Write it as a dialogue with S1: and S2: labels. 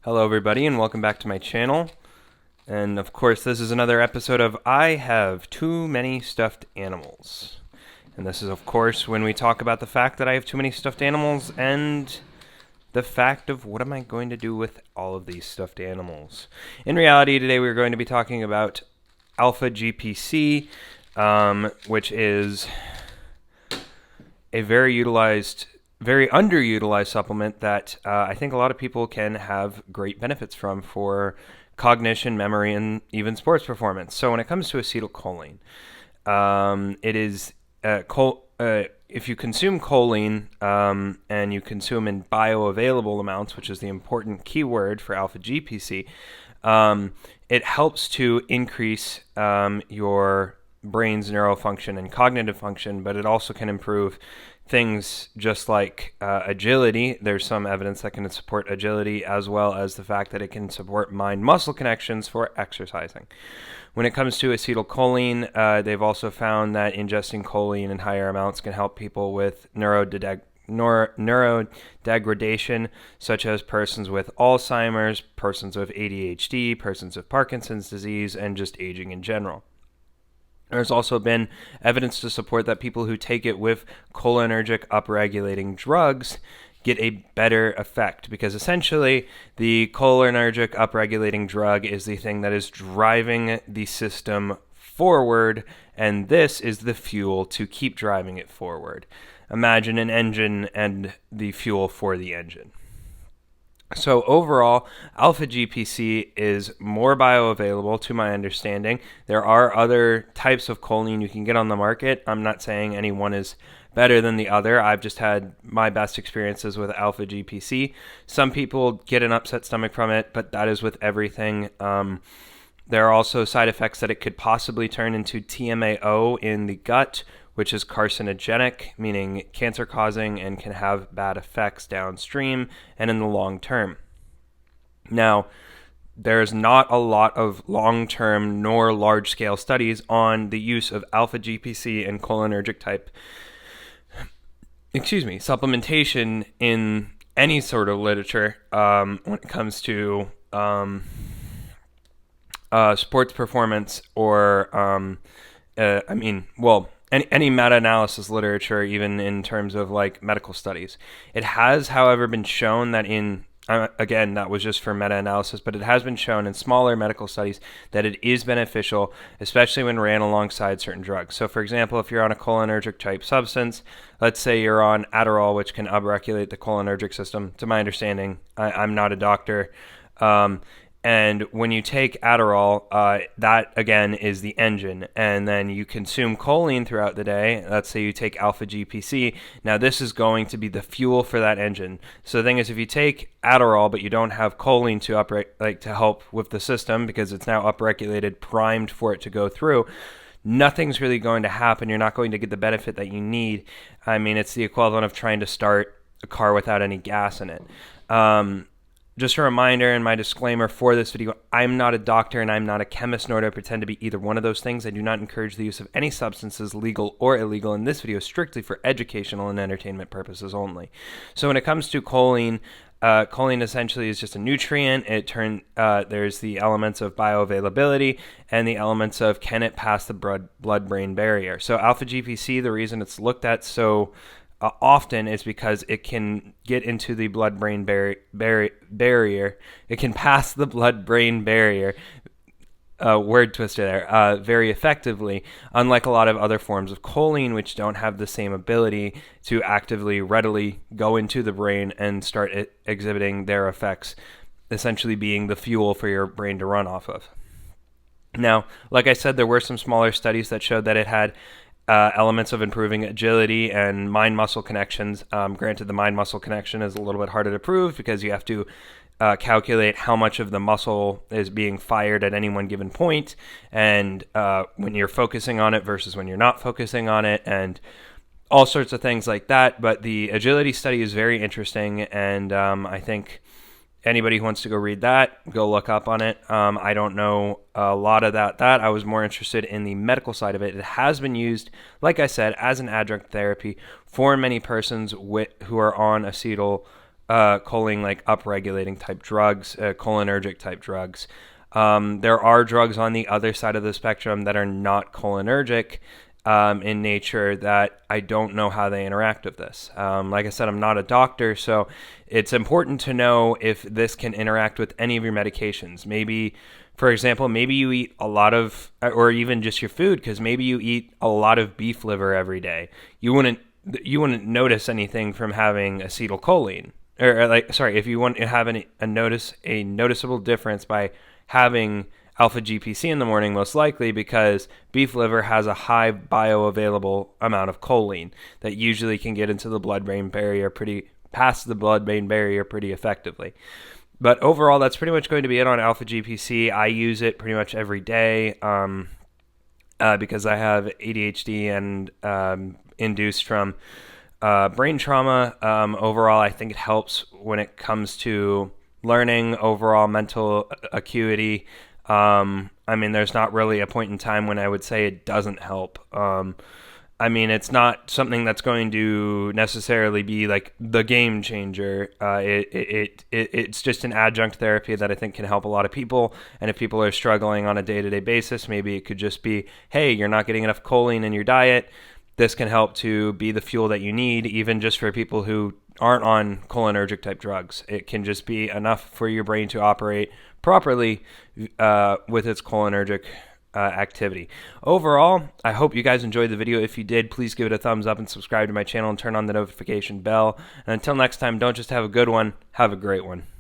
S1: Hello everybody and welcome back to my channel. And of course this is another episode of I Have Too Many Stuffed Animals. And this is of course when we talk about the fact that I have too many stuffed animals and the fact of what am I going to do with all of these stuffed animals. In reality today we're going to be talking about alpha GPC, which is a very underutilized supplement that I think a lot of people can have great benefits from for cognition, memory, and even sports performance. So when it comes to acetylcholine, it is if you consume choline and you consume in bioavailable amounts, which is the important keyword for alpha GPC, it helps to increase your brain's neural function and cognitive function, but it also can improve things just like agility. There's some evidence that can support agility, as well as the fact that it can support mind-muscle connections for exercising. When it comes to acetylcholine, they've also found that ingesting choline in higher amounts can help people with neurodegradation, such as persons with Alzheimer's, persons with ADHD, persons with Parkinson's disease, and just aging in general. There's also been evidence to support that people who take it with cholinergic upregulating drugs get a better effect, because essentially the cholinergic upregulating drug is the thing that is driving the system forward, and this is the fuel to keep driving it forward. Imagine an engine and the fuel for the engine. So overall, alpha GPC is more bioavailable to my understanding. There are other types of choline you can get on the market. I'm not saying any one is better than the other. I've just had my best experiences with alpha GPC. Some people get an upset stomach from it, but that is with everything. There are also side effects that it could possibly turn into TMAO in the gut, which is carcinogenic, meaning cancer-causing, and can have bad effects downstream and in the long term. Now, there's not a lot of long-term nor large-scale studies on the use of alpha GPC and cholinergic type supplementation in any sort of literature when it comes to sports performance or any meta-analysis literature, even in terms of like medical studies. It has, however, been shown that again, that was just for meta-analysis, but it has been shown in smaller medical studies that it is beneficial, especially when ran alongside certain drugs. So for example, if you're on a cholinergic type substance, let's say you're on Adderall, which can upregulate the cholinergic system. To my understanding, I'm not a doctor, and when you take Adderall, that, again, is the engine. And then you consume choline throughout the day. Let's say you take alpha GPC. Now, this is going to be the fuel for that engine. So the thing is, if you take Adderall, but you don't have choline to help with the system, because it's now upregulated, primed for it to go through, nothing's really going to happen. You're not going to get the benefit that you need. I mean, it's the equivalent of trying to start a car without any gas in it. Just a reminder and my disclaimer for this video, I'm not a doctor and I'm not a chemist, nor do I pretend to be either one of those things. I do not encourage the use of any substances, legal or illegal, in this video strictly for educational and entertainment purposes only. So when it comes to choline, choline essentially is just a nutrient. There's the elements of bioavailability and the elements of can it pass the blood-brain barrier. So alpha GPC, the reason it's looked at so often is because it can get into the blood-brain barrier. It can pass the blood-brain barrier, word twister there, very effectively, unlike a lot of other forms of choline, which don't have the same ability to actively, readily go into the brain and start exhibiting their effects, essentially being the fuel for your brain to run off of. Now, like I said, there were some smaller studies that showed that it had elements of improving agility and mind-muscle connections. Granted, the mind-muscle connection is a little bit harder to prove because you have to calculate how much of the muscle is being fired at any one given point, and when you're focusing on it versus when you're not focusing on it, and all sorts of things like that. But the agility study is very interesting, and I think anybody who wants to go read that, go look up on it. I don't know a lot of that. I was more interested in the medical side of it. It has been used, like I said, as an adjunct therapy for many persons who are on choline like upregulating type drugs, cholinergic type drugs. There are drugs on the other side of the spectrum that are not cholinergic in nature that I don't know how they interact with this. Like I said, I'm not a doctor, so it's important to know if this can interact with any of your medications. Maybe, for example, maybe you eat a lot of, or even just your food, because maybe you eat a lot of beef liver every day. You wouldn't notice anything from having acetylcholine, or like, sorry, if you want to have a noticeable difference by having alpha GPC in the morning, most likely because beef liver has a high bioavailable amount of choline that usually can get into the blood-brain barrier past the blood-brain barrier pretty effectively. But overall, that's pretty much going to be it on alpha GPC. I use it pretty much every day because I have ADHD and induced from brain trauma. Overall, I think it helps when it comes to learning, overall mental acuity. I mean, there's not really a point in time when I would say it doesn't help. I mean, it's not something that's going to necessarily be like the game changer. It's just an adjunct therapy that I think can help a lot of people. And if people are struggling on a day-to-day basis, maybe it could just be, hey, you're not getting enough choline in your diet. This can help to be the fuel that you need, even just for people who aren't on cholinergic type drugs. It can just be enough for your brain to operate properly with its cholinergic activity. Overall, I hope you guys enjoyed the video. If you did, please give it a thumbs up and subscribe to my channel and turn on the notification bell. And until next time, don't just have a good one, have a great one.